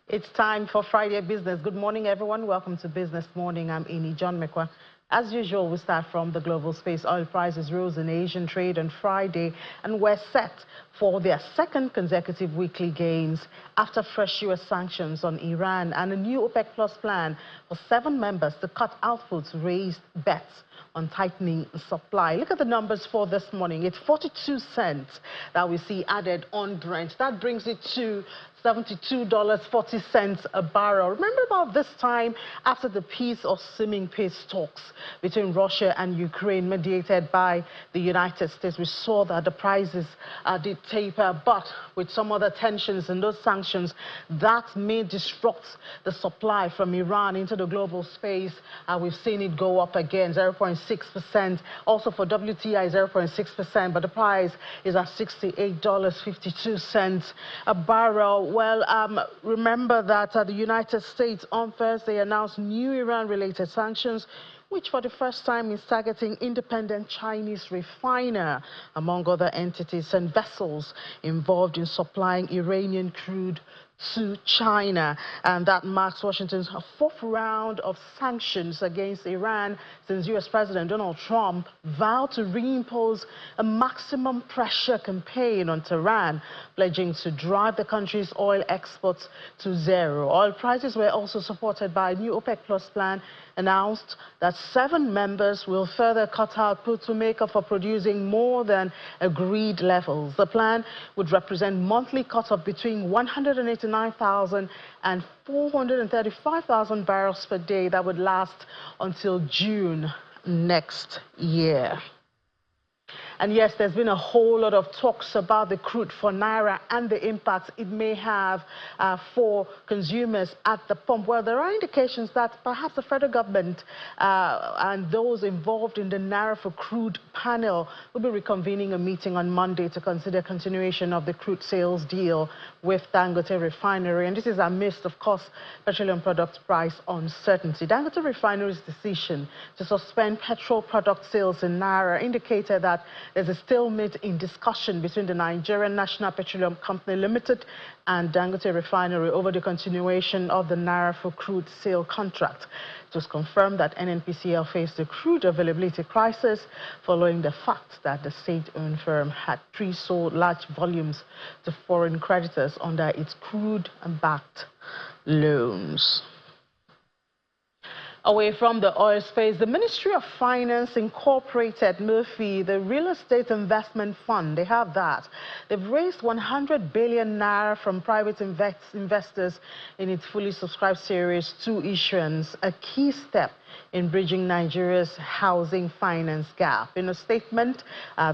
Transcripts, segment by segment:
It's time for Friday Business. Good morning, everyone. Welcome to Business Morning. I'm Ini John Mekwa. As usual, we start from the global space. Oil prices rose in Asian trade on Friday and were set for their second consecutive weekly gains after fresh U.S. sanctions on Iran and a new OPEC Plus plan for 7 members to cut outputs raised bets on tightening supply. Look at the numbers for this morning. It's 42 cents that we see added on Brent. That brings it to $72.40 a barrel. Remember about this time after the peace or seeming peace talks between Russia and Ukraine mediated by the United States, we saw that the prices did taper, but with some other tensions and those sanctions that may disrupt the supply from Iran into the global space. We've seen it go up again, 0.6%. Also for WTI, 0.6%, but the price is at $68.52 a barrel. Well, remember that the United States on Thursday announced new Iran-related sanctions, which for the first time is targeting independent Chinese refiner, among other entities and vessels involved in supplying Iranian crude to China. And that marks Washington's 4th round of sanctions against Iran since U.S. President Donald Trump vowed to reimpose a maximum pressure campaign on Tehran, pledging to drive the country's oil exports to zero. Oil prices were also supported by a new OPEC Plus plan announced that 7 members will further cut output to make up for producing more than agreed levels. The plan would represent monthly cut of between 189,000 and 435,000 barrels per day that would last until June next year. And yes, there's been a whole lot of talks about the crude for Naira and the impact it may have for consumers at the pump. Well, there are indications that perhaps the federal government and those involved in the Naira for crude panel will be reconvening a meeting on Monday to consider continuation of the crude sales deal with Dangote Refinery. And this is amidst, of course, petroleum product price uncertainty. Dangote Refinery's decision to suspend petrol product sales in Naira indicated that there's a stalemate in discussion between the Nigerian National Petroleum Company Limited and Dangote Refinery over the continuation of the Naira for crude sale contract. It was confirmed that NNPCL faced a crude availability crisis following the fact that the state-owned firm had pre-sold large volumes to foreign creditors under its crude-backed loans. Away from the oil space, the Ministry of Finance incorporated Murphy, the real estate investment fund. They have that. They've raised 100 billion naira from private investors in its fully subscribed Series 2 issuance, a key step in bridging Nigeria's housing finance gap. In a statement,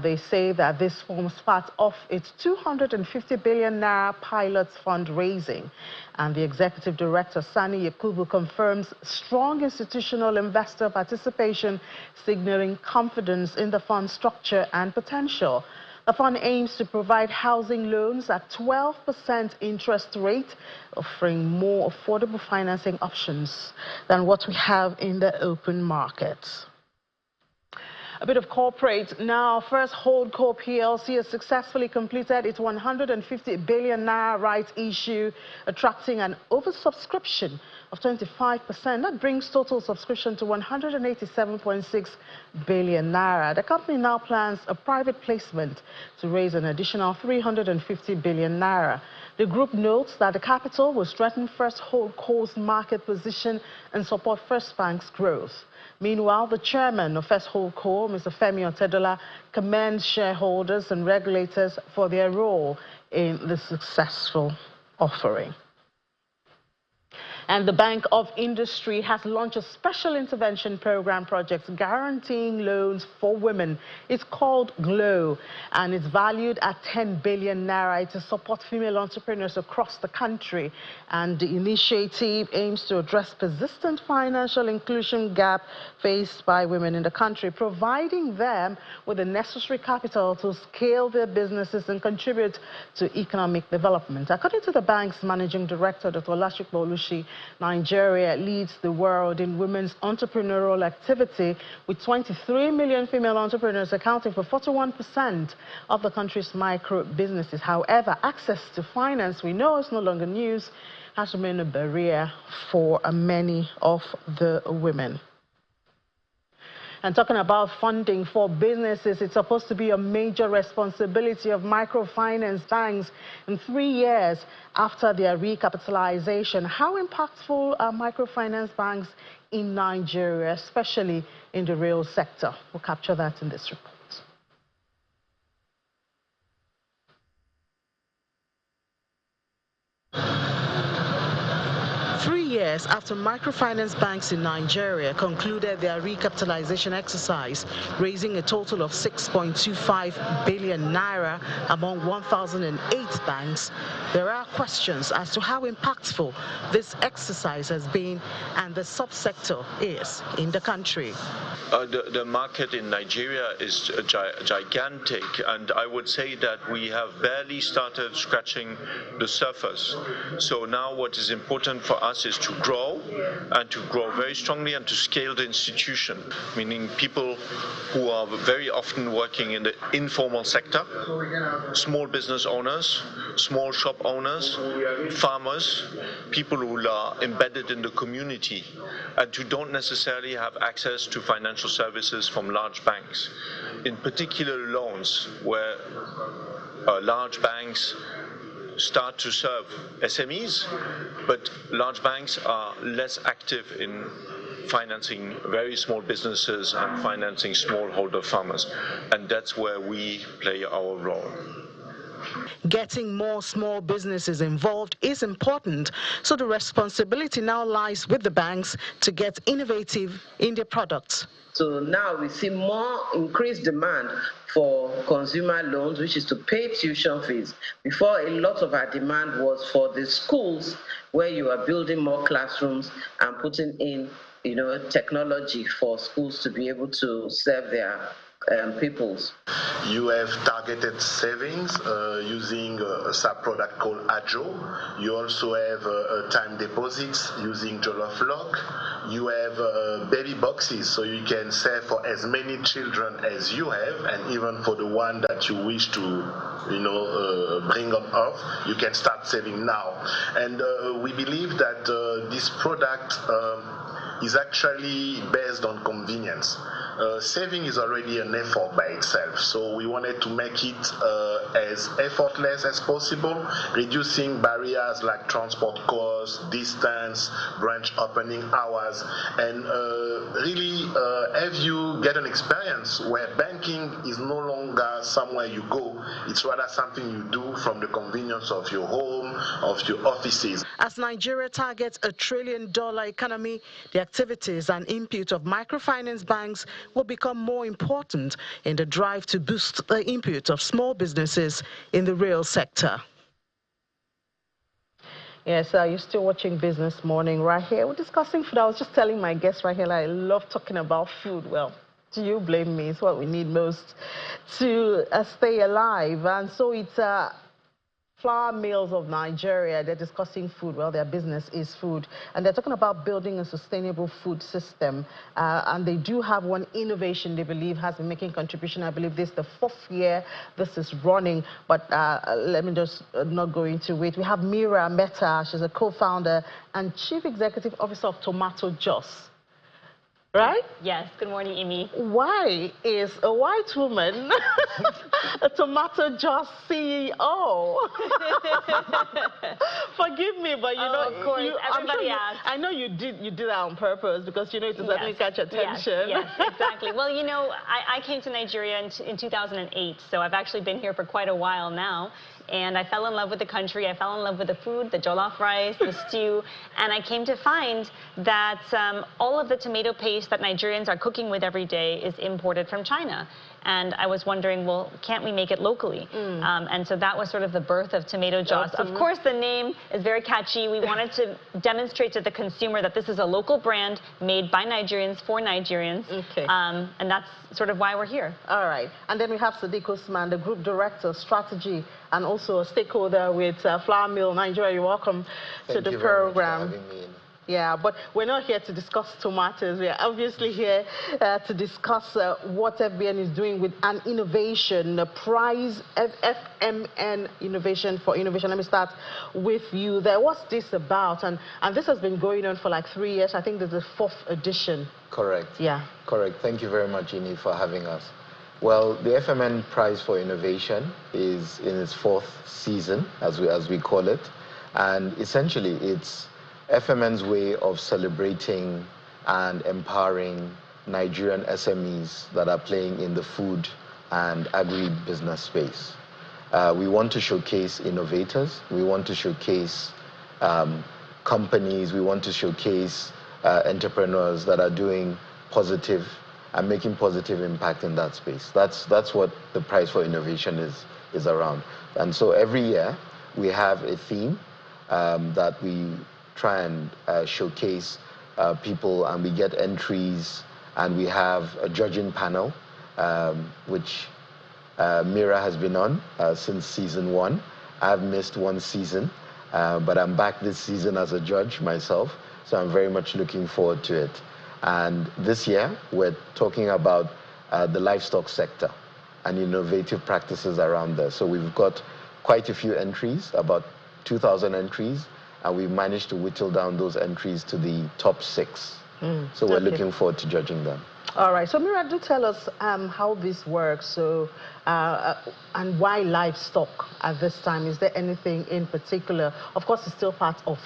they say that this forms part of its 250 billion naira pilot fundraising. And the executive director, Sani Yakubu, confirms strong institutional investor participation, signaling confidence in the fund structure and potential. The fund aims to provide housing loans at 12% interest rate, offering more affordable financing options than what we have in the open market. A bit of corporate now. First Holdco PLC has successfully completed its 150 billion naira rights issue, attracting an oversubscription of 25%. That brings total subscription to 187.6 billion naira. The company now plans a private placement to raise an additional 350 billion naira. The group notes that the capital will strengthen First Holdco's market position and support First Bank's growth. Meanwhile, the chairman of First Holdco, Mr. Femi Otedola, commends shareholders and regulators for their role in the successful offering. And the Bank of Industry has launched a special intervention program project guaranteeing loans for women. It's called GLOW, and it's valued at 10 billion naira to support female entrepreneurs across the country. And the initiative aims to address persistent financial inclusion gap faced by women in the country, providing them with the necessary capital to scale their businesses and contribute to economic development. According to the bank's managing director, Dr. Olashikbo Olushi, Nigeria leads the world in women's entrepreneurial activity, with 23 million female entrepreneurs accounting for 41% of the country's micro businesses. However, access to finance, we know, is no longer news, has remained a barrier for many of the women. And talking about funding for businesses, it's supposed to be a major responsibility of microfinance banks in 3 years after their recapitalization. How impactful are microfinance banks in Nigeria, especially in the real sector? We'll capture that in this report. 3 years after microfinance banks in Nigeria concluded their recapitalization exercise, raising a total of 6.25 billion naira among 1,008 banks, there are questions as to how impactful this exercise has been and the subsector is in the country. The market in Nigeria is gigantic, and I would say that we have barely started scratching the surface. So now what is important for us is to grow, and to grow very strongly, and to scale the institution, meaning people who are very often working in the informal sector, small business owners, small shop owners, farmers, people who are embedded in the community and who don't necessarily have access to financial services from large banks. In particular, loans, where large banks start to serve SMEs, but large banks are less active in financing very small businesses and financing smallholder farmers. And that's where we play our role. Getting more small businesses involved is important, so the responsibility now lies with the banks to get innovative in their products. So now we see more increased demand for consumer loans, which is to pay tuition fees. Before, a lot of our demand was for the schools, where you are building more classrooms and putting in, technology for schools to be able to serve their peoples. You have targeted savings using a sub-product called Ajo. You also have time deposits using Jollof Lock. You have baby boxes, so you can save for as many children as you have, and even for the one that you wish to, bring up off, you can start saving now. And we believe that this product is actually based on convenience. Saving is already an effort by itself, so we wanted to make it as effortless as possible, reducing barriers like transport costs, distance, branch opening hours, and really have you get an experience where banking is no longer somewhere you go, it's rather something you do from the convenience of your home, of your offices. As Nigeria targets $1 trillion economy, the activities and input of microfinance banks will become more important in the drive to boost the input of small businesses in the real sector. Yes, you're still watching Business Morning right here. We're discussing food. I was just telling my guests right here, I love talking about food. Well, do you blame me? It's what we need most to stay alive. And so it's flour mills of Nigeria. They're discussing food. Well, their business is food, and they're talking about building a sustainable food system. And they do have one innovation they believe has been making contribution. I believe this is the 4th year this is running. But let me just not go into it. We have Mira Mehta. She's a co-founder and chief executive officer of Tomato Juice. Right? Yes. Good morning, Amy. Why is a white woman a tomato juice CEO? Forgive me, but of course, everybody asks. I know you did that on purpose, because it does certainly catch attention. Yes, exactly. Well, I came to Nigeria in 2008, so I've actually been here for quite a while now. And I fell in love with the country. I fell in love with the food, the jollof rice, the stew. And I came to find that all of the tomato paste that Nigerians are cooking with every day is imported from China. And I was wondering, well, can't we make it locally? And so that was sort of the birth of Tomato Juice. Of course, the name is very catchy. We wanted to demonstrate to the consumer that this is a local brand made by Nigerians for Nigerians. Okay. And that's sort of why we're here. All right. And then we have Sadiq Usman, the Group Director, Strategy, and also a stakeholder with Flour Mill Nigeria. You're welcome to the program. Thank you very much for having me in. Yeah, but we're not here to discuss tomatoes. We are obviously here to discuss what FBN is doing with an innovation, the prize FMN Innovation for Innovation. Let me start with you there. What's this about? And this has been going on for like 3 years. I think there's a 4th edition. Correct. Yeah. Correct. Thank you very much, Ini, for having us. Well, the FMN Prize for Innovation is in its 4th season, as we call it. And essentially, it's FMN's way of celebrating and empowering Nigerian SMEs that are playing in the food and agri-business space. We want to showcase innovators. We want to showcase companies. We want to showcase entrepreneurs that are doing positive and making positive impact in that space. That's what the Prize for Innovation is around. And so every year we have a theme that we try and showcase people, and we get entries, and we have a judging panel, which Mira has been on since season 1. I've missed 1 season, but I'm back this season as a judge myself, so I'm very much looking forward to it. And this year, we're talking about the livestock sector and innovative practices around there. So we've got quite a few entries, about 2,000 entries, and we've managed to whittle down those entries to the top 6. So we're looking forward to judging them. All right. So Mira, do tell us how this works. So and why livestock at this time? Is there anything in particular? Of course, it's still part of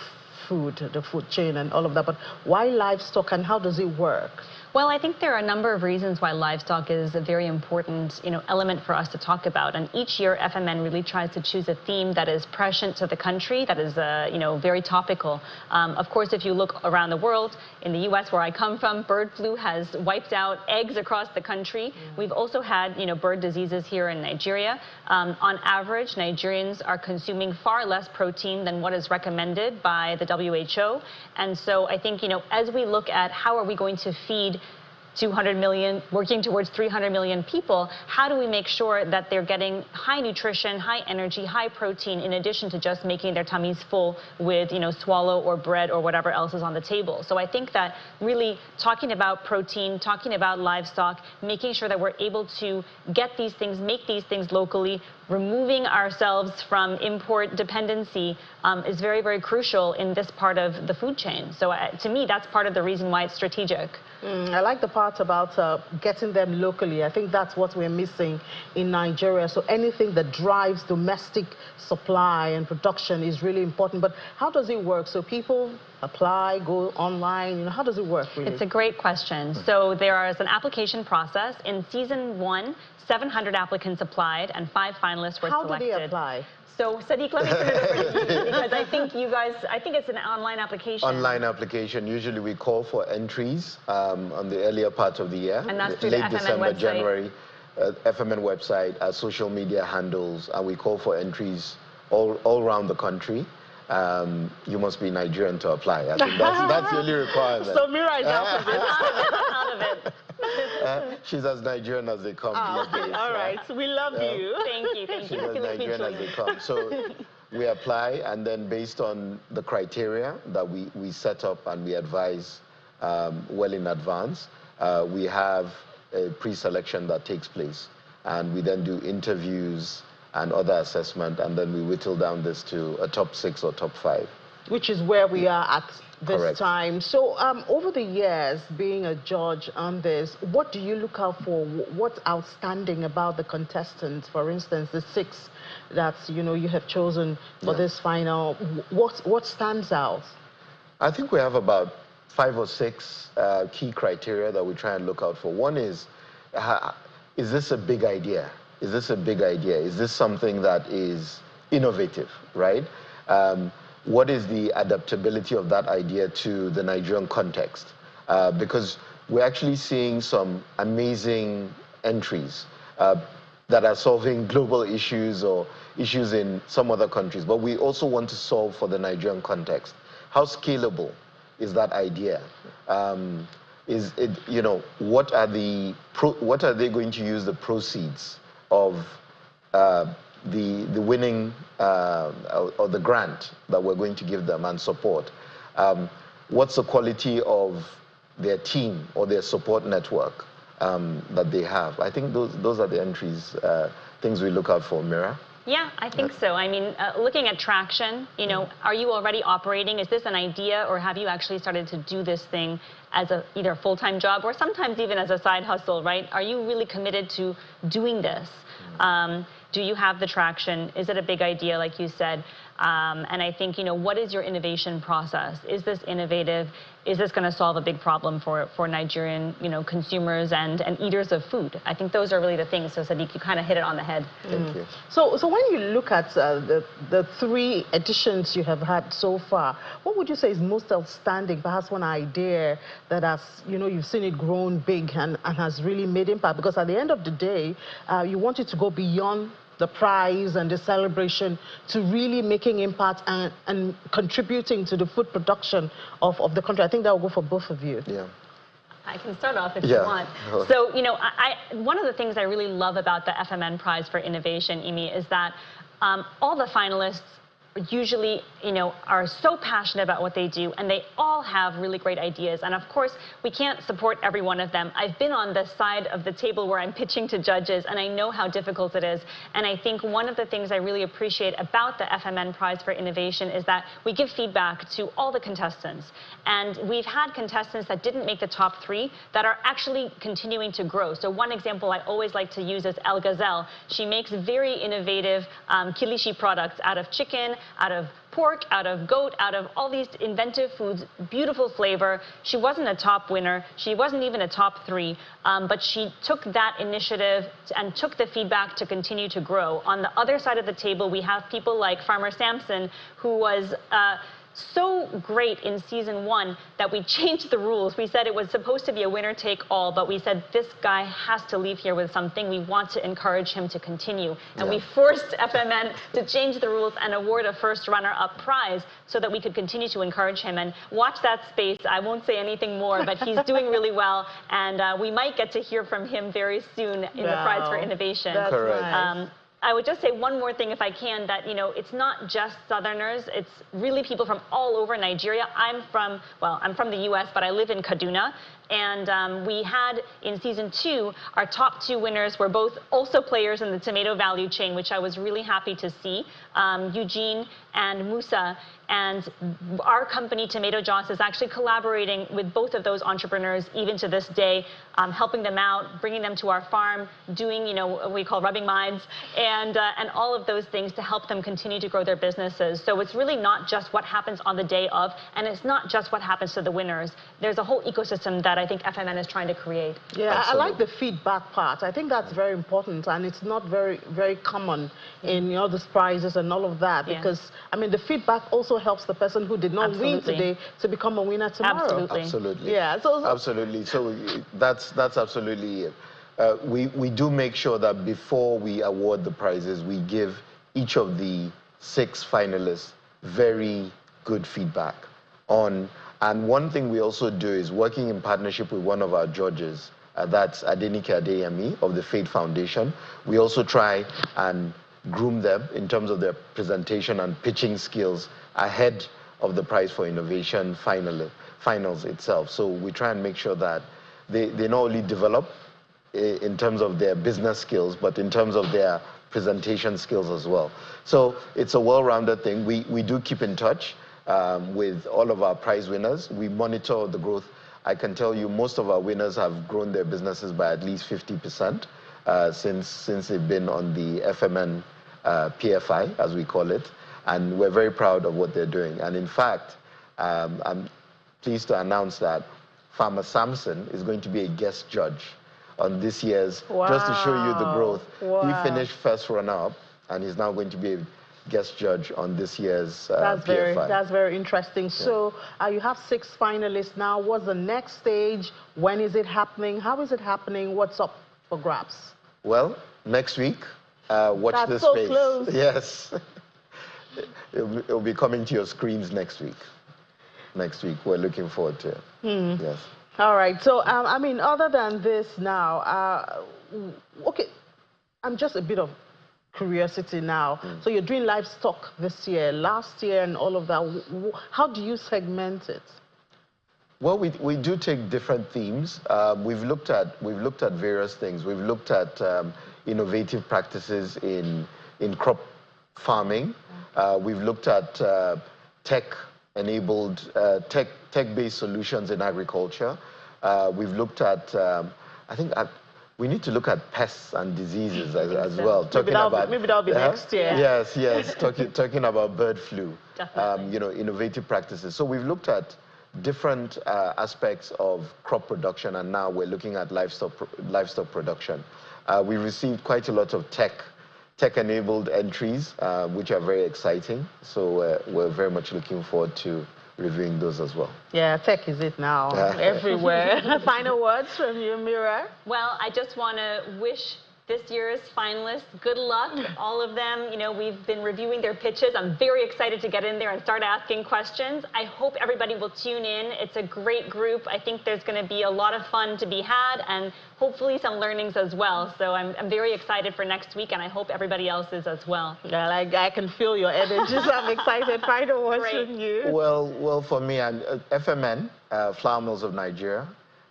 food, the food chain and all of that, but why livestock and how does it work? Well, I think there are a number of reasons why livestock is a very important, element for us to talk about. And each year, FMN really tries to choose a theme that is prescient to the country, that is, very topical. Of course, if you look around the world, in the U.S., where I come from, bird flu has wiped out eggs across the country. We've also had, bird diseases here in Nigeria. On average, Nigerians are consuming far less protein than what is recommended by the WHO. And so I think, as we look at how are we going to feed 200 million, working towards 300 million people, how do we make sure that they're getting high nutrition, high energy, high protein, in addition to just making their tummies full with, swallow or bread or whatever else is on the table? So I think that really talking about protein, talking about livestock, making sure that we're able to get these things, make these things locally, removing ourselves from import dependency is very, very crucial in this part of the food chain. So to me, that's part of the reason why it's strategic. I like the part about getting them locally. I think that's what we're missing in Nigeria. So anything that drives domestic supply and production is really important. But how does it work? So people apply, go online, how does it work really? It's a great question. So there is an application process. In season 1, 700 applicants applied and 5 finalists were selected. How do they apply? So, Sadiq, let me turn it over to you, because I think it's an online application. Online application. Usually we call for entries on the earlier part of the year. And that's through the FMN December, website. January, FMN website, our social media handles, and we call for entries all around the country. You must be Nigerian to apply. I think that's the only requirement. So Mira is out of it. Out of it. She's as Nigerian as they come these days. All right. We love you. Thank you. Thank She's you. as Nigerian as they come. So we apply, and then based on the criteria that we set up and we advise well in advance, we have a pre-selection that takes place. And we then do interviews and other assessment, and then we whittle down this to a top 6 or top 5. Which is where we are at this Correct. time. So over the years, being a judge on this, what do you look out for? What's outstanding about the contestants? For instance, the 6 that you have chosen for this final. What stands out? I think we have about 5 or 6 key criteria that we try and look out for. One is this a big idea? Is this a big idea? Is this something that is innovative, right? What is the adaptability of that idea to the Nigerian context? Because we're actually seeing some amazing entries that are solving global issues or issues in some other countries, but we also want to solve for the Nigerian context. How scalable is that idea? Is it, what are they going to use the proceeds of the winning or the grant that we're going to give them and support? what's the quality of their team or their support network that they have. I think those are the entries, things we look out for, Mira. Yeah, I think so. I mean, looking at traction, you know, are you already operating? Is this an idea, or have you actually started to do this thing as either a full-time job or sometimes even as a side hustle, right? Are you really committed to doing this? Do you have the traction? Is it a big idea, like you said? And I think, you know, what is your innovation process? Is this innovative? Is this going to solve a big problem for Nigerian, you know, consumers and eaters of food? I think those are really the things. So, Sadiq, you kind of hit it on the head. Thank you. So when you look at the 3 editions you have had so far, what would you say is most outstanding? Perhaps one idea that has, you know, you've seen it grown big and has really made impact. Because at the end of the day, you want it to go beyond the prize and the celebration to really making impact and contributing to the food production of the country. I think that will go for both of you. Yeah. I can start off if you want. So, you know, one of the things I really love about the FMN Prize for Innovation, Imi, is that all the finalists usually, you know, are so passionate about what they do, and they all have really great ideas. And of course, we can't support every one of them. I've been on the side of the table where I'm pitching to judges, and I know how difficult it is. And I think one of the things I really appreciate about the FMN Prize for Innovation is that we give feedback to all the contestants. And we've had contestants that didn't make the top 3 that are actually continuing to grow. So one example I always like to use is El Gazelle. She makes very innovative kilishi products out of chicken, out of pork, out of goat, out of all these inventive foods, beautiful flavor. She wasn't a top winner. She wasn't even a top 3, but she took that initiative and took the feedback to continue to grow. On the other side of the table, we have people like Farmer Samson, who was so great in season 1 that we changed the rules. We said it was supposed to be a winner take all, but we said this guy has to leave here with something. We want to encourage him to continue. And we forced FMN to change the rules and award a first runner-up prize so that we could continue to encourage him. And watch that space. I won't say anything more, but he's doing really well. And we might get to hear from him very soon in the Prize for Innovation. That's correct. Nice. I would just say one more thing, if I can, that, you know, it's not just Southerners. It's really people from all over Nigeria. I'm from the U.S., but I live in Kaduna. And we had, in season 2, our top 2 winners were both also players in the tomato value chain, which I was really happy to see, Eugene and Musa. And our company, Tomato Joss, is actually collaborating with both of those entrepreneurs even to this day, helping them out, bringing them to our farm, doing, you know, what we call rubbing minds, and all of those things to help them continue to grow their businesses. So it's really not just what happens on the day of, and it's not just what happens to the winners. There's a whole ecosystem that I think FMN is trying to create. Yeah, Absolutely. I like the feedback part. I think that's very important, and it's not very, very common in, you know, these prizes and all of that, because, I mean, the feedback also helps the person who did not win today to become a winner tomorrow. Absolutely. Absolutely. Yeah. So absolutely. So that's absolutely it. We do make sure that before we award the prizes, we give each of the 6 finalists very good feedback on. And one thing we also do is working in partnership with one of our judges, that's Adenike Adeyemi of the Fate Foundation. We also try and groom them in terms of their presentation and pitching skills ahead of the Prize for Innovation finals itself. So we try and make sure that they not only develop in terms of their business skills, but in terms of their presentation skills as well. So it's a well-rounded thing. We do keep in touch with all of our prize winners. We monitor the growth. I can tell you most of our winners have grown their businesses by at least 50% since they've been on the FMN PFI, as we call it. And we're very proud of what they're doing. And in fact, I'm pleased to announce that Farmer Samson is going to be a guest judge on this year's, just to show you the growth. He finished first runner-up, and he's now going to be a guest judge on this year's PFI. That's very interesting. Yeah. So you have 6 finalists now. What's the next stage? When is it happening? How is it happening? What's up for grabs? Well, next week, watch this space. Close. Yes. It'll be coming to your screens next week. Next week, we're looking forward to it. Yes. All right. So, I mean, other than this now, okay, I'm just a bit of curiosity now. So you're doing livestock this year, last year, and all of that. How do you segment it? Well, we do take different themes. We've looked at various things. We've looked at innovative practices in crop farming. We've looked at tech-enabled, tech-based solutions in agriculture. We've looked at, we need to look at pests and diseases as well. Maybe that'll be next year. Yes. Talking about bird flu. You know, innovative practices. So we've looked at different aspects of crop production, and now we're looking at livestock production. We received quite a lot of tech-enabled entries, which are very exciting. So we're very much looking forward to reviewing those as well. Yeah, tech is it now, everywhere. Final words from you, Mira? Well, I just want to wish this year's finalists good luck, all of them. You know, we've been reviewing their pitches. I'm very excited to get in there and start asking questions. I hope everybody will tune in. It's a great group. I think there's going to be a lot of fun to be had and hopefully some learnings as well. So I'm very excited for next week, and I hope everybody else is as well. Yeah, I can feel your energy, so I'm excited. Final words from you. Well, for me, I'm FMN, Flour Mills of Nigeria.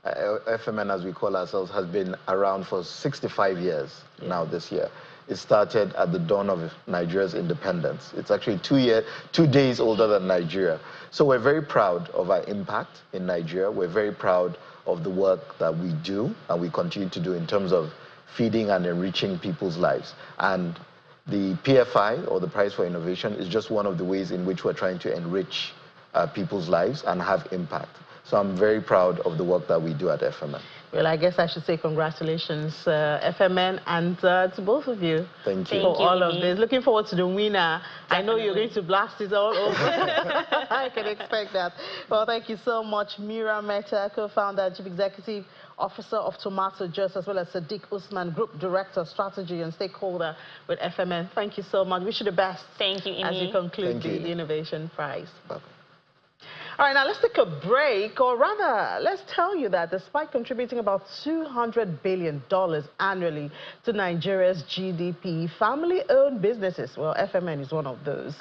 FMN, as we call ourselves, has been around for 65 years now this year. It started at the dawn of Nigeria's independence. It's actually 2 days older than Nigeria. So we're very proud of our impact in Nigeria. We're very proud of the work that we do and we continue to do in terms of feeding and enriching people's lives. And the PFI, or the Prize for Innovation, is just one of the ways in which we're trying to enrich people's lives and have impact. So I'm very proud of the work that we do at FMN. Well, I guess I should say congratulations, FMN, and to both of you. Thank you. For all of this. Looking forward to the winner. Definitely. I know you're going to blast it all over. I can expect that. Well, thank you so much, Mira Mehta, co-founder and chief executive officer of Tomato Juice, as well as Sadiq Usman, group director, strategy and stakeholder with FMN. Thank you so much. Wish you the best. Thank you, Amy. As you conclude the Innovation Prize. Bye-bye. All right, now let's take a break, or rather, let's tell you that despite contributing about $200 billion annually to Nigeria's GDP, family-owned businesses, well, FMN is one of those,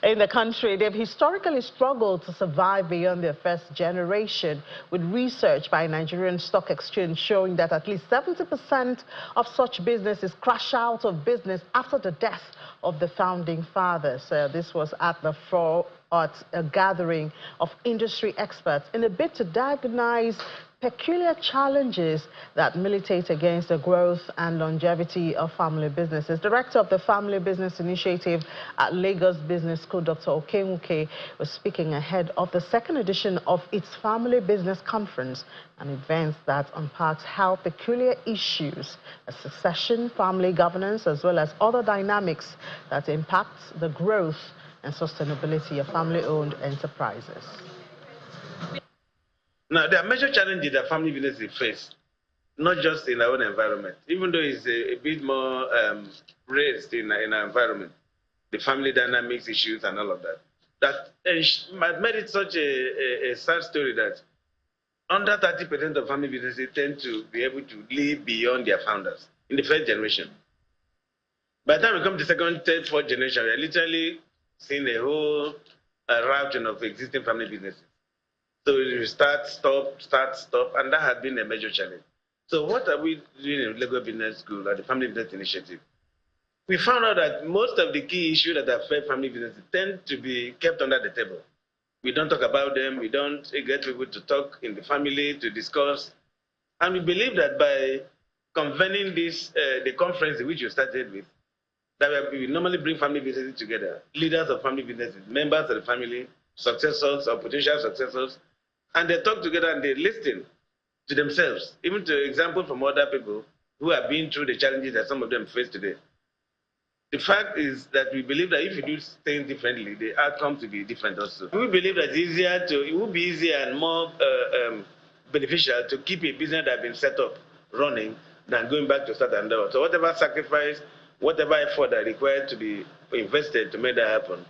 in the country, they've historically struggled to survive beyond their first generation, with research by Nigerian Stock Exchange showing that at least 70% of such businesses crash out of business after the death of the founding fathers. This was at the at a gathering of industry experts in a bid to diagnose peculiar challenges that militate against the growth and longevity of family businesses. Director of the Family Business Initiative at Lagos Business School, Dr. Okenwuke, was speaking ahead of the second edition of its Family Business Conference, an event that unpacks how peculiar issues, succession, family governance, as well as other dynamics that impact the growth and sustainability of family-owned enterprises. Now, there are major challenges that family businesses face, not just in our own environment, even though it's a bit more raised in our environment, the family dynamics issues and all of that. That made it such a sad story that under 30% of family businesses tend to be able to live beyond their founders in the first generation. By the time we come to second, third, fourth generation, we're literally seeing a whole routing of existing family businesses. So we start, stop, and that has been a major challenge. So what are we doing in Lagos Business School at the Family Business Initiative? We found out that most of the key issues that affect family businesses tend to be kept under the table. We don't talk about them, we don't get people to talk in the family, to discuss. And we believe that by convening this, the conference which you started with, that we normally bring family businesses together, leaders of family businesses, members of the family, successors or potential successors, and they talk together and they listen to themselves, even to examples from other people who have been through the challenges that some of them face today. The fact is that we believe that if you do things differently, the outcome will be different also. We believe that it would be easier and more beneficial to keep a business that has been set up running than going back to start and out. So whatever sacrifice, whatever effort that required to be invested to make that happen,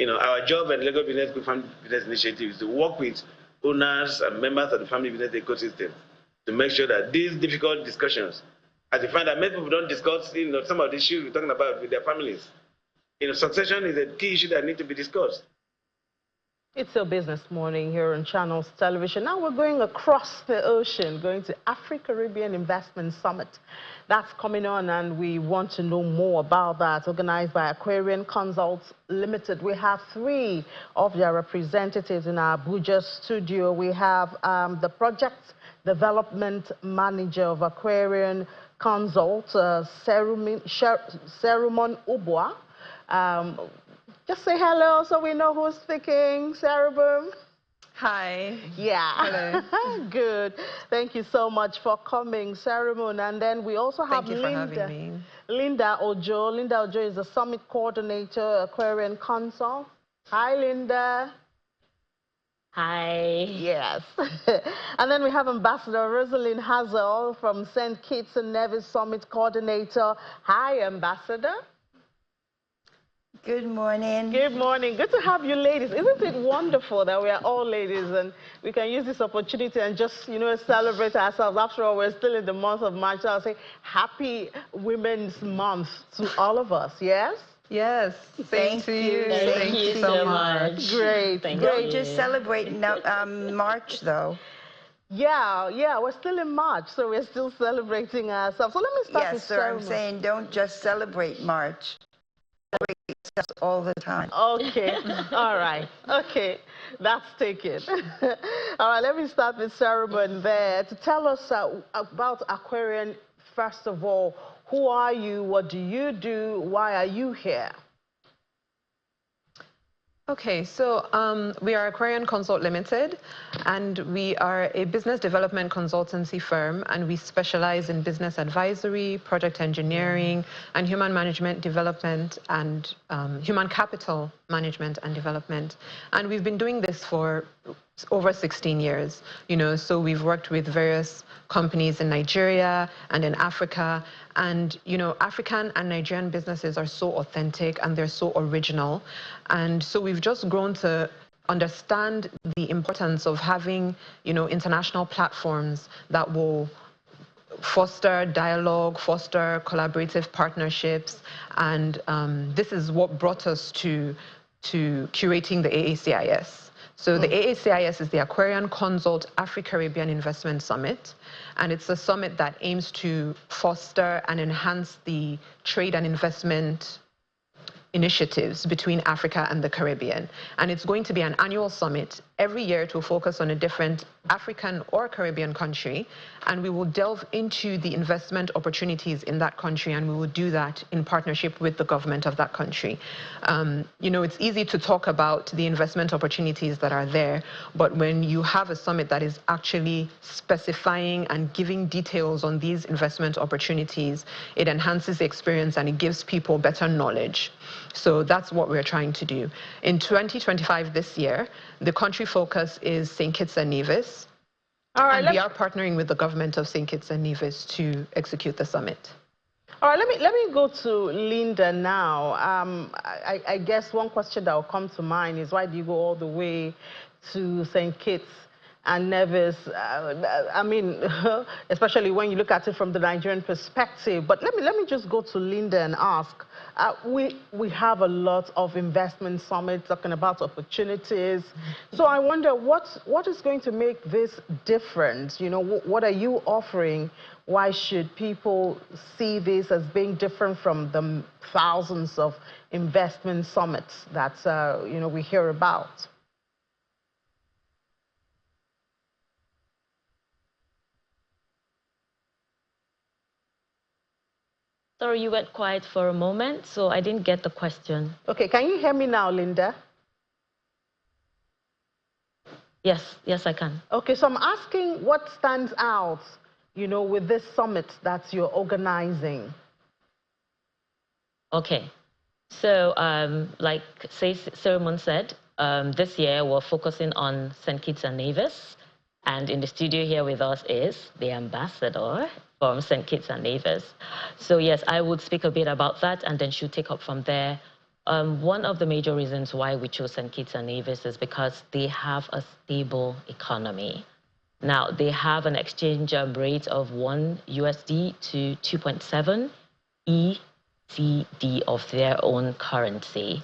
our job at Lagos Business School Family Business Initiative is to work with owners and members of the family business ecosystem to make sure that these difficult discussions, as you find that many people don't discuss some of the issues we're talking about with their families. Succession is a key issue that needs to be discussed. It's your business morning here on Channels Television. Now we're going across the ocean, going to Afro-Caribbean Investment Summit. That's coming on, and we want to know more about that. Organized by Aquarian Consults Limited. We have 3 of their representatives in our Abuja studio. We have the Project Development Manager of Aquarian Consult, Ceremon Ubwa. Just say hello so we know who's speaking. Sarah Boom. Hi. Yeah. Hello. Good. Thank you so much for coming, Sarah Moon. And then we also have Thank you for having me. Linda Ojo. Linda Ojo is the Summit Coordinator, Aquarian Consult. Hi, Linda. Hi. Yes. And then we have Ambassador Rosalind Hazel from St. Kitts and Nevis Summit Coordinator. Hi, Ambassador. Good morning. Good morning. Good to have you ladies. Isn't it wonderful that we are all ladies and we can use this opportunity and just, you know, celebrate ourselves? After all, we're still in the month of March. So I'll say happy Women's Month to all of us, yes? Yes. Thank you. Thank you so much. Great. Don't just celebrate March, though. Yeah, we're still in March, so we're still celebrating ourselves. So let me start with Yes, sir, I'm saying don't just celebrate March. All the time. Okay, all right. Okay, that's taken. All right, let me start with Sarah Boone there to tell us about Aquarian. First of all, who are you? What do you do? Why are you here? Okay, so we are Aquarian Consult Limited, and we are a business development consultancy firm, and we specialize in business advisory, project engineering, and human management development, and human capital management and development. And we've been doing this for over 16 years, you know, so we've worked with various companies in Nigeria and in Africa. And, you know, African and Nigerian businesses are so authentic and they're so original. And so we've just grown to understand the importance of having, you know, international platforms that will foster dialogue, foster collaborative partnerships. And this is what brought us to curating the AACIS. So the AACIS is the Aquarian Consult Afro-Caribbean Investment Summit, and it's a summit that aims to foster and enhance the trade and investment initiatives between Africa and the Caribbean. And it's going to be an annual summit. Every year it will focus on a different African or Caribbean country, and we will delve into the investment opportunities in that country, and we will do that in partnership with the government of that country. You know, it's easy to talk about the investment opportunities that are there, but when you have a summit that is actually specifying and giving details on these investment opportunities, it enhances the experience and it gives people better knowledge. So that's what we're trying to do. In 2025, this year, the country focus is St. Kitts and Nevis. All right, and we are partnering with the government of St. Kitts and Nevis to execute the summit. All right, let me go to Linda now. I guess one question that will come to mind is, why do you go all the way to St. Kitts and Nevis? I mean, especially when you look at it from the Nigerian perspective. But let me just go to Linda and ask. We have a lot of investment summits talking about opportunities. So I wonder what is going to make this different? You know, what are you offering? Why should people see this as being different from the thousands of investment summits that you know, we hear about? Sorry, you went quiet for a moment, so I didn't get the question. Okay, can you hear me now, Linda? Yes, I can. Okay, so I'm asking what stands out, you know, with this summit that you're organizing. Okay, so like Ceremon said, this year we're focusing on St. Kitts and Nevis, and in the studio here with us is the ambassador from St. Kitts and Nevis. So yes, I would speak a bit about that, and then she'll take up from there. One of the major reasons why we chose St. Kitts and Nevis is because they have a stable economy. Now, they have an exchange rate of $1 USD to 2.7 ECD of their own currency.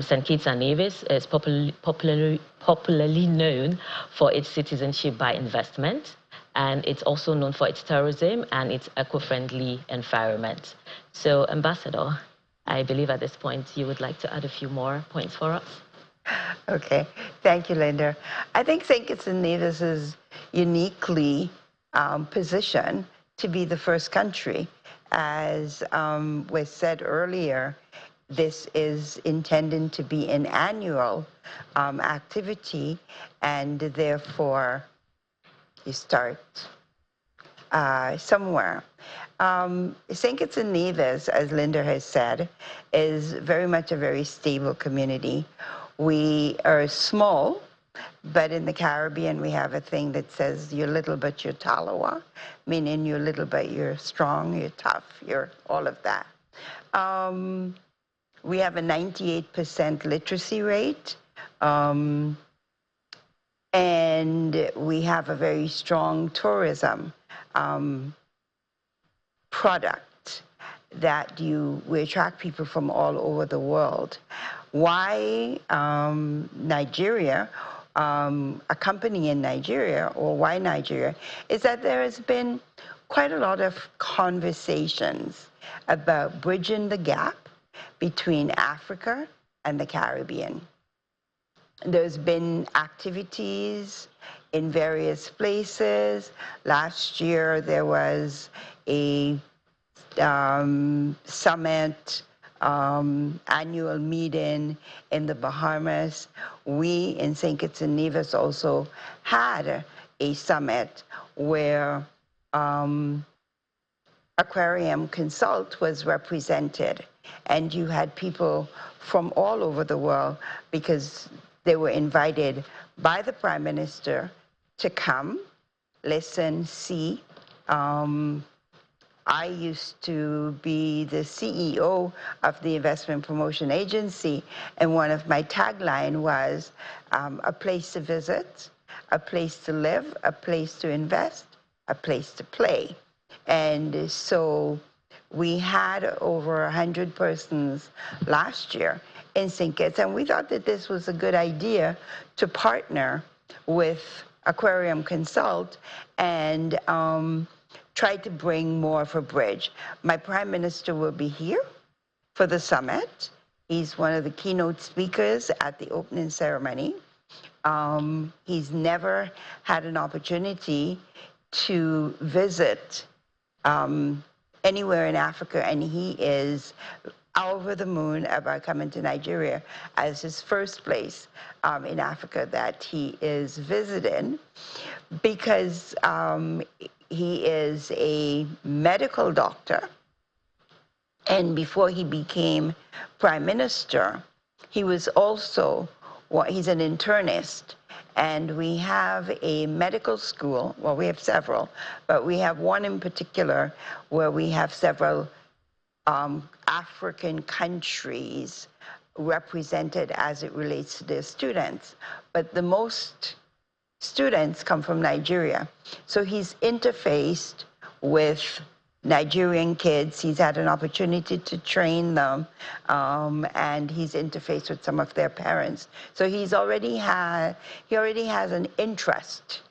St. Kitts and Nevis is popularly known for its citizenship by investment, and it's also known for its tourism and its eco-friendly environment. So, Ambassador, I believe at this point you would like to add a few more points for us. Okay, thank you, Linda. I think St. Kitts and Nevis is uniquely positioned to be the first country. As was said earlier, this is intended to be an annual activity, and therefore you start somewhere. St. Kitts and Nevis, as Linda has said, is very much a very stable community. We are small, but in the Caribbean we have a thing that says you're little but you're Talawa, meaning you're little but you're strong, you're tough, you're all of that. We have a 98% literacy rate, and we have a very strong tourism product that we attract people from all over the world. Why Nigeria, a company in Nigeria, or why Nigeria, is that there has been quite a lot of conversations about bridging the gap between Africa and the Caribbean. There's been activities in various places. Last year there was a summit, annual meeting in the Bahamas. We in St. Kitts and Nevis also had a summit where Aquarium Consult was represented, and you had people from all over the world because they were invited by the Prime Minister to come, listen, see. I used to be the CEO of the Investment Promotion Agency, and one of my tagline was a place to visit, a place to live, a place to invest, a place to play. And so we had over 100 persons last year in St. Kitts, and we thought that this was a good idea to partner with Aquarium Consult and try to bring more of a bridge. My Prime Minister will be here for the summit. He's one of the keynote speakers at the opening ceremony. He's never had an opportunity to visit anywhere in Africa, and he is over the moon about coming to Nigeria as his first place in Africa that he is visiting, because he is a medical doctor, and before he became Prime Minister, he was also, he's an internist. And we have a medical school, well, we have several, but we have one in particular where we have several African countries represented as it relates to their students. But the most students come from Nigeria. So he's interfaced with Nigerian kids. He's had an opportunity to train them, and he's interfaced with some of their parents. So he already has an interest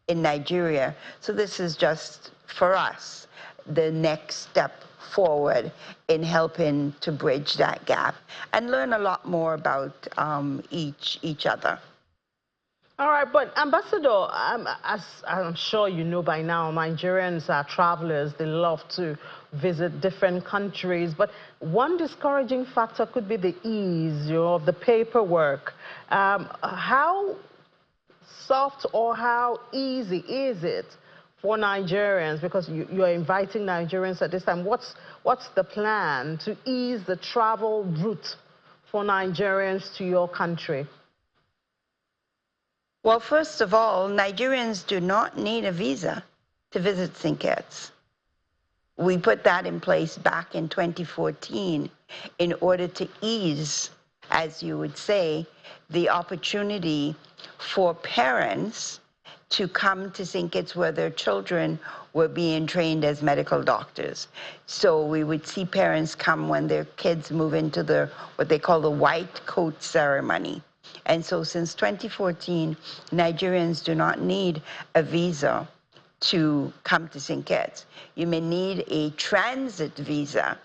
in Nigeria. So this is just, for us, the next step forward in helping to bridge that gap and learn a lot more about each other. All right, but Ambassador, as I'm sure you know by now, Nigerians are travelers. They love to visit different countries. But one discouraging factor could be the ease of the paperwork. How soft or how easy is it for Nigerians? Because you're inviting Nigerians at this time. What's the plan to ease the travel route for Nigerians to your country? Well, first of all, Nigerians do not need a visa to visit St. Kitts. We put that in place back in 2014 in order to ease, as you would say, the opportunity for parents to come to St. Kitts where their children were being trained as medical doctors. So we would see parents come when their kids move into the what they call the white coat ceremony. And so since 2014, Nigerians do not need a visa to come to St. Kitts. You may need a transit visa,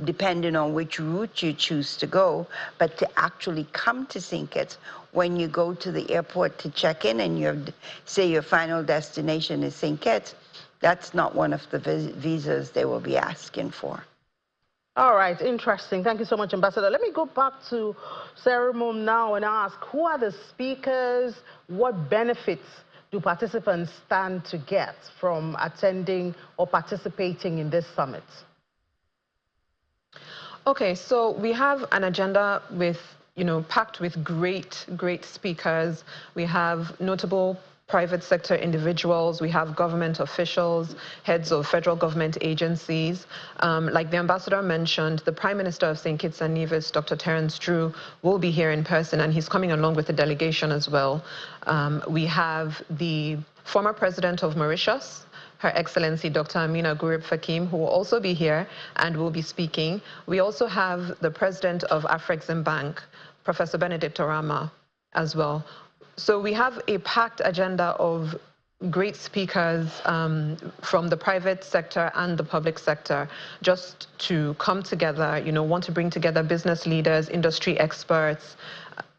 depending on which route you choose to go, but to actually come to St. Kitts, when you go to the airport to check in and say your final destination is St. Kitts, that's not one of the visas they will be asking for. All right, interesting. Thank you so much, Ambassador. Let me go back to Ceremony now and ask, who are the speakers? What benefits do participants stand to get from attending or participating in this summit? Okay, so we have an agenda with, packed with great speakers. We have notable private sector individuals, we have government officials, heads of federal government agencies. Like the ambassador mentioned, the Prime Minister of St. Kitts and Nevis, Dr. Terence Drew, will be here in person, and he's coming along with a delegation as well. We have the former president of Mauritius, Her Excellency Dr. Amina Gurib Fakim, who will also be here and will be speaking. We also have the president of Afrexim Bank, Professor Benedict Orama, as well. So we have a packed agenda of great speakers from the private sector and the public sector, just to come together, want to bring together business leaders, industry experts,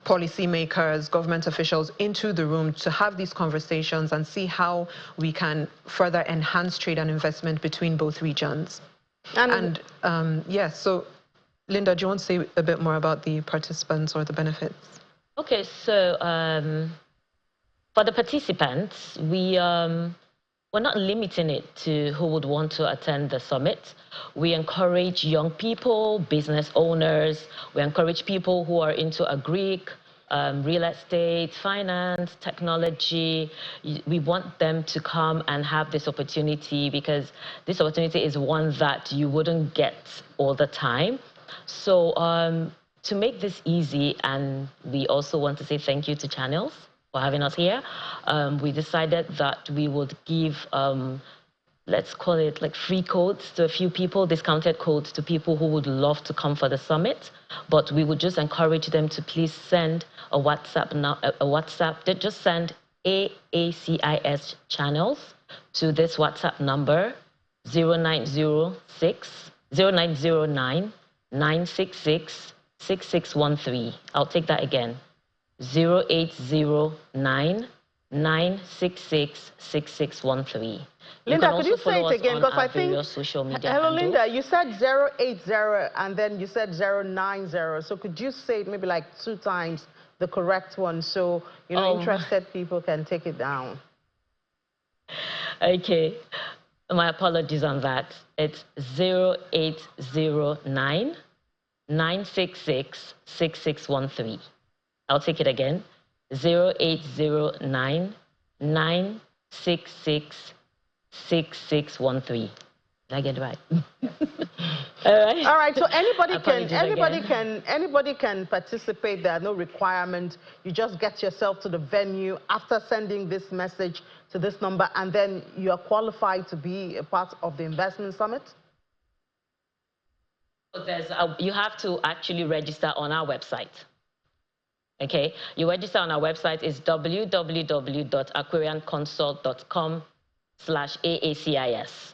policymakers, government officials into the room to have these conversations and see how we can further enhance trade and investment between both regions. And yes, so Linda, do you want to say a bit more about the participants or the benefits? Okay, so for the participants, we're not limiting it to who would want to attend the summit. We encourage young people, business owners. We encourage people who are into agric, real estate, finance, technology. We want them to come and have this opportunity, because this opportunity is one that you wouldn't get all the time. So to make this easy, and we also want to say thank you to Channels for having us here, we decided that we would give, let's call it like free codes to a few people, discounted codes to people who would love to come for the summit. But we would just encourage them to please send a WhatsApp, just send AACIS Channels to this WhatsApp number, 0909 966 6613. I'll take that again, 0809 966 6613. Linda, could you say it again? Because I think, social media hello, handles. Linda, you said 080 and then you said 090. So could you say it maybe like 2 times the correct one, so interested people can take it down? Okay, my apologies on that. It's 0809 966 6613. I'll take it again, 0809 966 6613. Did I get it right? All right. So anybody can participate. There are no requirements. You just get yourself to the venue after sending this message to this number, and then you are qualified to be a part of the investment summit. You have to actually register on our website. Okay, you register on our website is www.aquarianconsult.com/AACIS.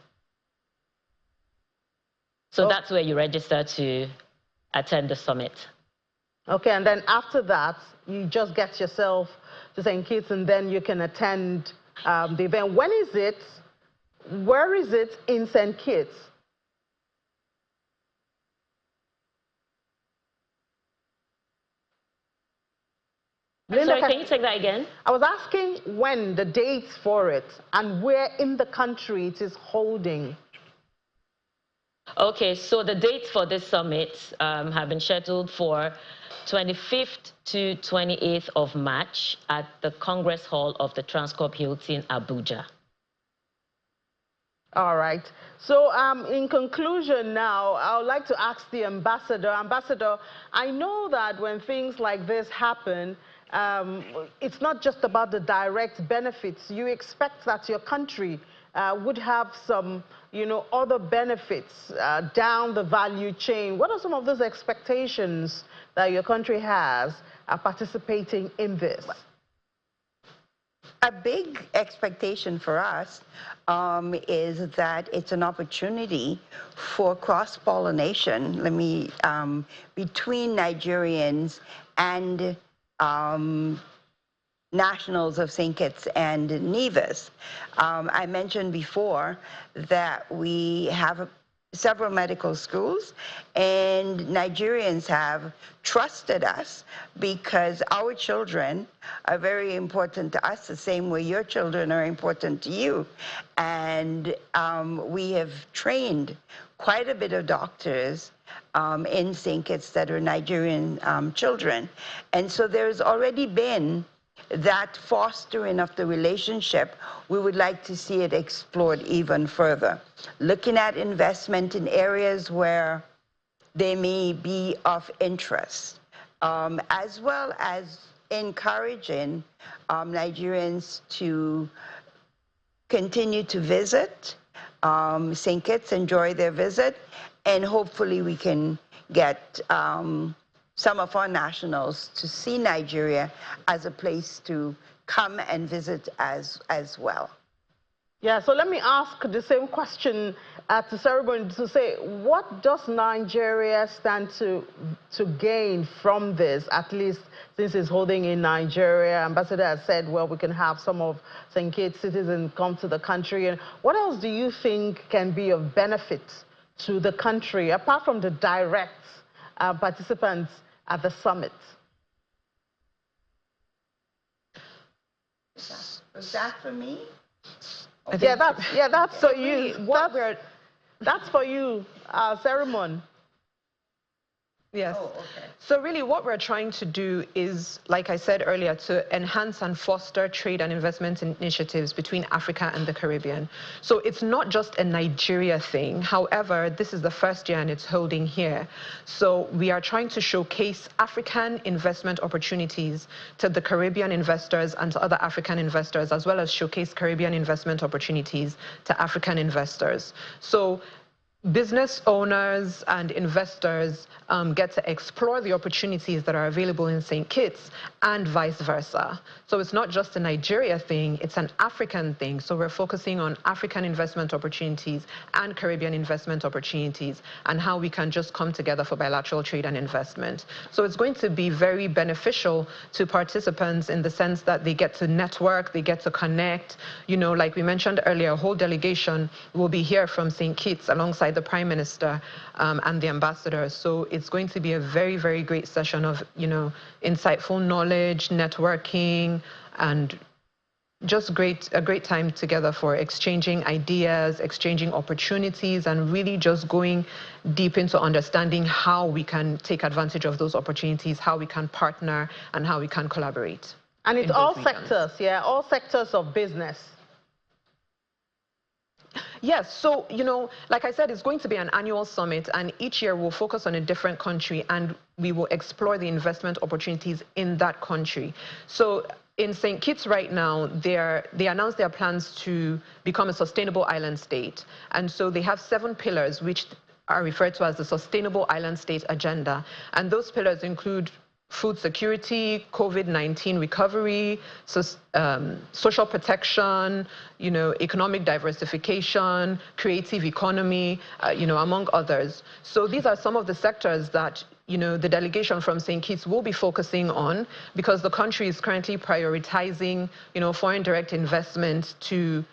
So that's where you register to attend the summit. Okay, and then after that, you just get yourself to St. Kitts, and then you can attend the event. When is it? Where is it in St. Kitts? Sorry, can you take that again? I was asking when, the dates for it, and where in the country it is holding. Okay, so the dates for this summit have been scheduled for 25th to 28th of March at the Congress Hall of the Transcorp Hilton, Abuja. All right. So in conclusion now, I would like to ask the ambassador. Ambassador, I know that when things like this happen, it's not just about the direct benefits. You expect that your country would have some, other benefits down the value chain. What are some of those expectations that your country has participating in this? A big expectation for us is that it's an opportunity for cross-pollination, between Nigerians and nationals of St. Kitts and Nevis. I mentioned before that we have several medical schools, and Nigerians have trusted us because our children are very important to us the same way your children are important to you. And we have trained quite a bit of doctors in St. Kitts that are Nigerian children. And so there's already been that fostering of the relationship. We would like to see it explored even further. Looking at investment in areas where they may be of interest, as well as encouraging Nigerians to continue to visit St. Kitts, enjoy their visit, and hopefully we can get some of our nationals to see Nigeria as a place to come and visit as well. Yeah, so let me ask the same question at the ceremony to say, what does Nigeria stand to gain from this, at least since it's holding in Nigeria? Ambassador has said, well, we can have some of St. Kitts citizens come to the country. And what else do you think can be of benefit to the country, apart from the direct participants at the summit? Was that for me? Yeah, that's for you. That's for you, Ceremony. Yes. Oh, okay. So really what we're trying to do is, like I said earlier, to enhance and foster trade and investment initiatives between Africa and the Caribbean. So it's not just a Nigeria thing. However, this is the first year and it's holding here. So we are trying to showcase African investment opportunities to the Caribbean investors and to other African investors, as well as showcase Caribbean investment opportunities to African investors. So business owners and investors get to explore the opportunities that are available in St. Kitts and vice versa. So it's not just a Nigeria thing, it's an African thing. So we're focusing on African investment opportunities and Caribbean investment opportunities and how we can just come together for bilateral trade and investment. So it's going to be very beneficial to participants in the sense that they get to network, they get to connect. Like we mentioned earlier, a whole delegation will be here from St. Kitts alongside the Prime Minister and the ambassador. So it's going to be a very, very great session of, insightful knowledge, networking, and just a great time together for exchanging ideas, exchanging opportunities, and really just going deep into understanding how we can take advantage of those opportunities, how we can partner, and how we can collaborate. And it's all sectors, all sectors of business. Yes, so, like I said, it's going to be an annual summit, and each year we'll focus on a different country, and we will explore the investment opportunities in that country. So in St. Kitts right now, they announced their plans to become a sustainable island state. And so they have 7 pillars, which are referred to as the Sustainable Island State Agenda. And those pillars include food security, COVID-19 recovery, social protection, economic diversification, creative economy, among others. So these are some of the sectors that, the delegation from St. Kitts will be focusing on, because the country is currently prioritizing, foreign direct investment to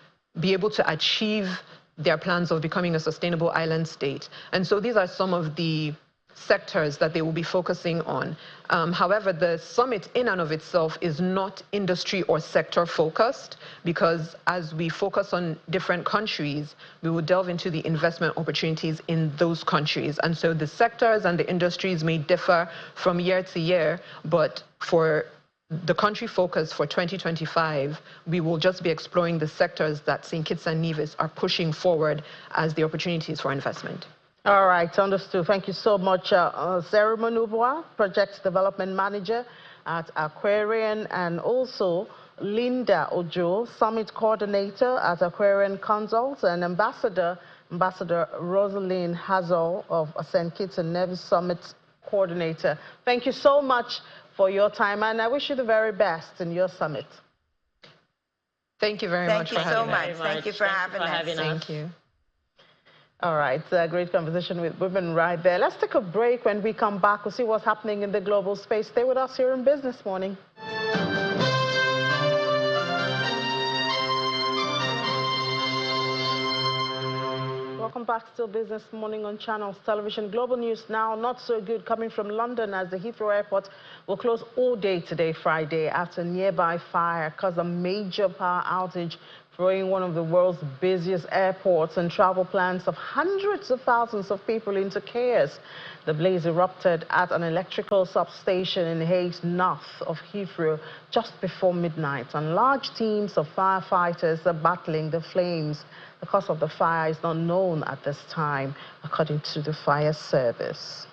be able to achieve their plans of becoming a sustainable island state. And so these are some of the sectors that they will be focusing on. However, the summit in and of itself is not industry or sector focused, because as we focus on different countries, we will delve into the investment opportunities in those countries. And so the sectors and the industries may differ from year to year, but for the country focus for 2025, we will just be exploring the sectors that St. Kitts and Nevis are pushing forward as the opportunities for investment. All right, understood. Thank you so much, Sarah Manubwa, Project Development Manager at Aquarian, and also Linda Ojo, Summit Coordinator at Aquarian Consults, and Ambassador Rosalind Hazel of St. Kitts and Nevis Summit Coordinator. Thank you so much for your time, and I wish you the very best in your summit. Thank you very much for having us. Thank you for having us. Thank you. All right, great conversation with women right there. Let's take a break. When we come back, we'll see what's happening in the global space. Stay with us here in Business Morning. Welcome back. Still Business Morning on Channels Television. Global news now, not so good, coming from London, as the Heathrow Airport will close all day today, Friday, after nearby fire caused a major power outage, throwing one of the world's busiest airports and travel plans of hundreds of thousands of people into chaos. The blaze erupted at an electrical substation in Hayes, north of Heathrow, just before midnight, and large teams of firefighters are battling the flames. The cause of the fire is not known at this time, according to the fire service.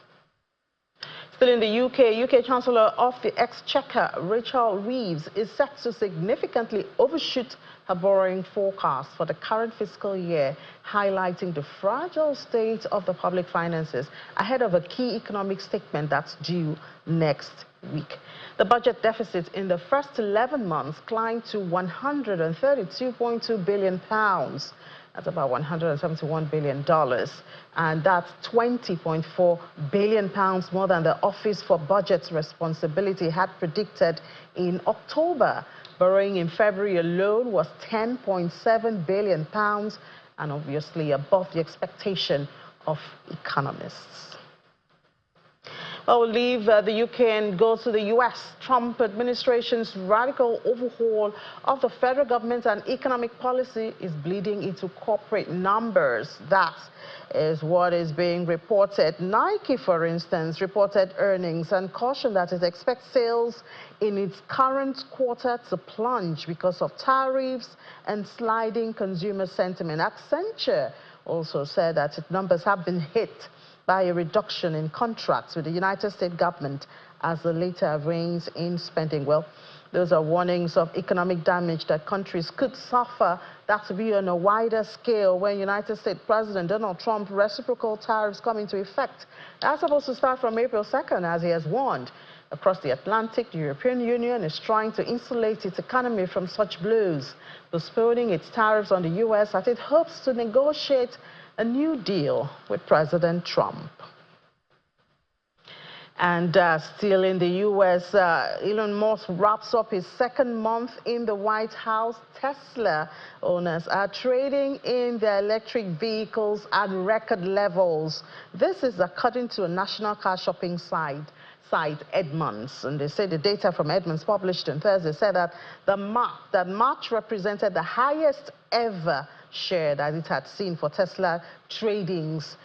Still in the UK Chancellor of the Exchequer, Rachel Reeves, is set to significantly overshoot her borrowing forecast for the current fiscal year, highlighting the fragile state of the public finances ahead of a key economic statement that's due next week. The budget deficit in the first 11 months climbed to £132.2 billion. That's about $171 billion. And that's £20.4 billion more than the Office for Budget Responsibility had predicted in October. Borrowing in February alone was £10.7 billion, and obviously above the expectation of economists. Well, we'll leave the UK and go to the US. Trump administration's radical overhaul of the federal government and economic policy is bleeding into corporate numbers. That is what is being reported. Nike, for instance, reported earnings and cautioned that it expects sales in its current quarter to plunge because of tariffs and sliding consumer sentiment. Accenture also said that its numbers have been hit by a reduction in contracts with the United States government as the latter reins in spending. Well, those are warnings of economic damage that countries could suffer. That to be on a wider scale when United States President Donald Trump reciprocal tariffs come into effect. That's supposed to start from April 2nd, as he has warned. Across the Atlantic, the European Union is trying to insulate its economy from such blows, postponing its tariffs on the U.S. as it hopes to negotiate a new deal with President Trump. And still in the U.S., Elon Musk wraps up his second month in the White House. Tesla owners are trading in their electric vehicles at record levels. This is according to a national car shopping site, Edmunds. And they say the data from Edmunds published on Thursday said that March represented the highest ever share that it had seen for Tesla tradings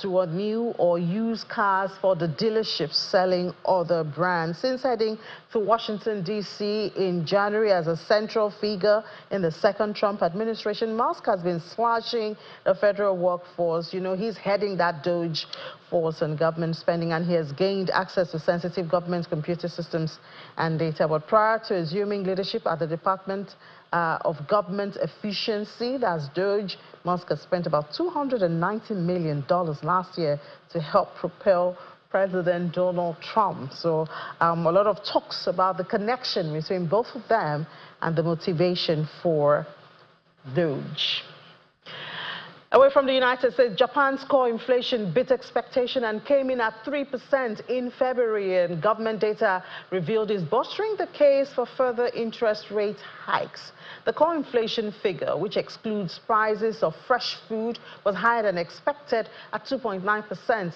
toward new or used cars for the dealerships selling other brands. Since heading to Washington, D.C. in January as a central figure in the second Trump administration, Musk has been slashing the federal workforce. You know, he's heading that DOGE force on government spending, and he has gained access to sensitive government computer systems and data. But prior to assuming leadership at the Department of Government Efficiency, that's DOGE, Musk has spent about $290 million last year to help propel President Donald Trump. So a lot of talks about the connection between both of them and the motivation for DOGE. Away from the United States, Japan's core inflation beat expectation and came in at 3% in February, and government data revealed is bolstering the case for further interest rate hikes. The core inflation figure, which excludes prices of fresh food, was higher than expected at 2.9%.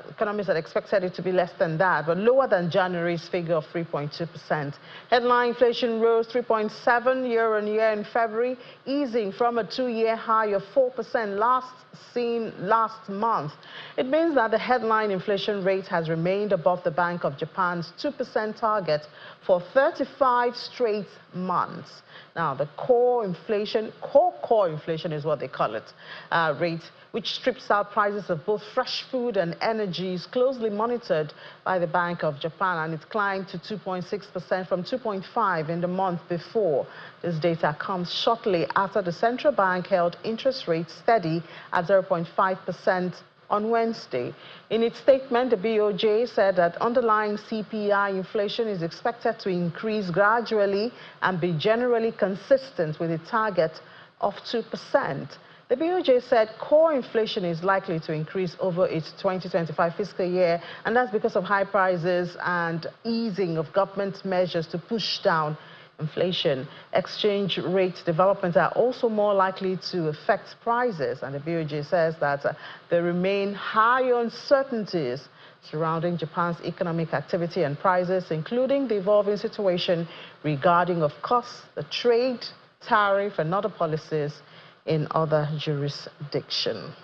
Economists had expected it to be less than that, but lower than January's figure of 3.2%. Headline inflation rose 3.7% year-on-year in February, easing from a two-year high of 4% seen last month. It means that the headline inflation rate has remained above the Bank of Japan's 2% target for 35 straight months. Now, the core inflation is what they call it, rate, which strips out prices of both fresh food and energy is closely monitored by the Bank of Japan, and it climbed to 2.6% from 2.5% in the month before. This data comes shortly after the central bank held interest rates steady at 0.5% on Wednesday. In its statement, the BOJ said that underlying CPI inflation is expected to increase gradually and be generally consistent with a target of 2%. The BOJ said core inflation is likely to increase over its 2025 fiscal year, and that's because of high prices and easing of government measures to push down inflation. Exchange rate developments are also more likely to affect prices, and the BOJ says that there remain high uncertainties surrounding Japan's economic activity and prices, including the evolving situation regarding, of course, the trade, tariff, and other policies in other jurisdictions.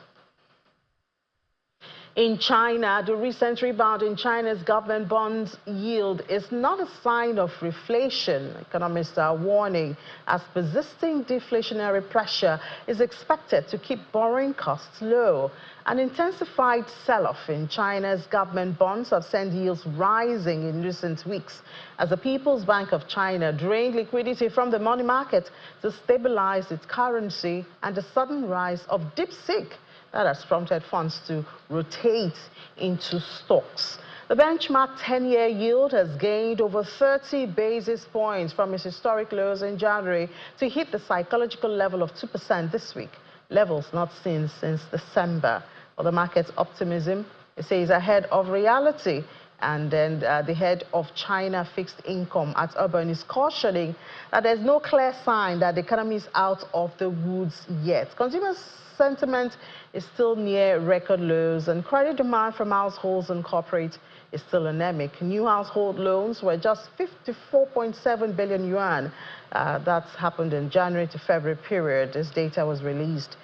In China, the recent rebound in China's government bonds yield is not a sign of reflation. Economists are warning, as persisting deflationary pressure is expected to keep borrowing costs low. An intensified sell-off in China's government bonds have sent yields rising in recent weeks as the People's Bank of China drained liquidity from the money market to stabilize its currency, and the sudden rise of DeepSeek that has prompted funds to rotate into stocks. The benchmark 10-year yield has gained over 30 basis points from its historic lows in January to hit the psychological level of 2% this week, levels not seen since December. Well, the market's optimism, it says, ahead of reality. And then the head of China Fixed Income at Urban is cautioning that there's no clear sign that the economy is out of the woods yet. Consumers' sentiment is still near record lows, and credit demand from households and corporates is still anemic. New household loans were just 54.7 billion yuan. That's happened in January to February period. This data was released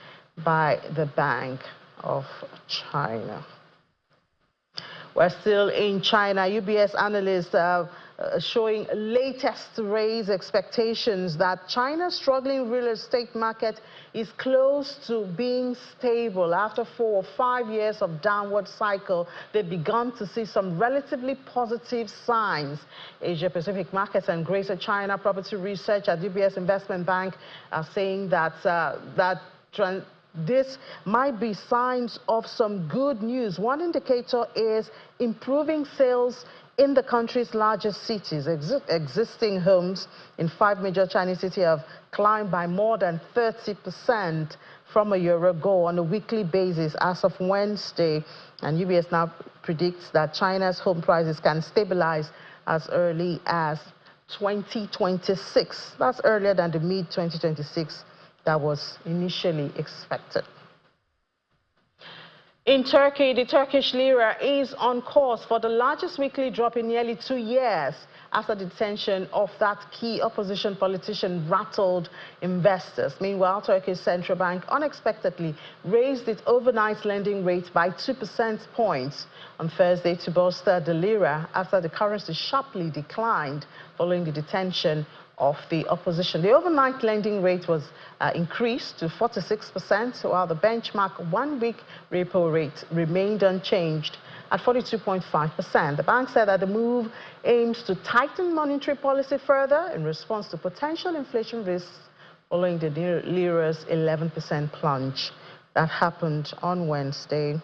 by the Bank of China. We're still in China. UBS analysts showing latest raise expectations that China's struggling real estate market is close to being stable. After 4 or 5 years of downward cycle, they've begun to see some relatively positive signs. Asia Pacific Markets and Greater China Property Research at UBS Investment Bank are saying that this might be signs of some good news. One indicator is improving sales in the country's largest cities. Existing homes in 5 major Chinese cities have climbed by more than 30% from a year ago on a weekly basis as of Wednesday. And UBS now predicts that China's home prices can stabilize as early as 2026. That's earlier than the mid-2026 that was initially expected. In Turkey, the Turkish lira is on course for the largest weekly drop in nearly 2 years after the detention of that key opposition politician rattled investors. Meanwhile, Turkey's central bank unexpectedly raised its overnight lending rate by 2% points on Thursday to bolster the lira after the currency sharply declined following the detention of the opposition. The overnight lending rate was increased to 46%, while the benchmark 1-week repo rate remained unchanged at 42.5%. The bank said that the move aims to tighten monetary policy further in response to potential inflation risks following the lira's 11% plunge. That happened on Wednesday.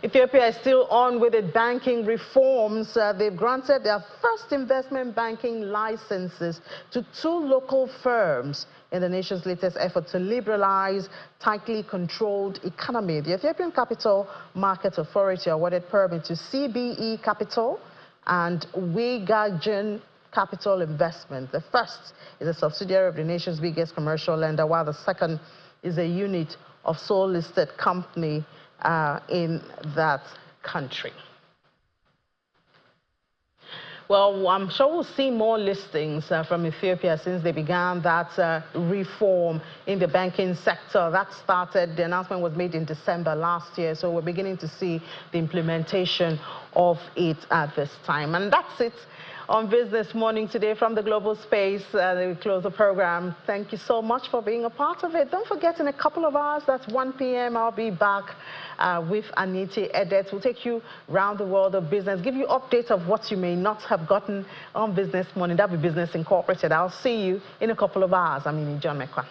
Ethiopia is still on with its banking reforms. They've granted their first investment banking licenses to 2 local firms in the nation's latest effort to liberalize tightly controlled economy. The Ethiopian Capital Market Authority awarded permit to CBE Capital and Wigagen Capital Investment. The first is a subsidiary of the nation's biggest commercial lender, while the second is a unit of sole-listed company in that country. Well, I'm sure we'll see more listings from Ethiopia since they began that reform in the banking sector. That started, the announcement was made in December last year, so we're beginning to see the implementation of it at this time. And that's it on Business Morning today from the global space. We close the program. Thank you so much for being a part of it. Don't forget, in a couple of hours, that's 1 p.m., I'll be back with Aniti Edet. We'll take you around the world of business, give you updates of what you may not have gotten on Business Morning. That'll be Business Incorporated. I'll see you in a couple of hours. I'm John Mekwa.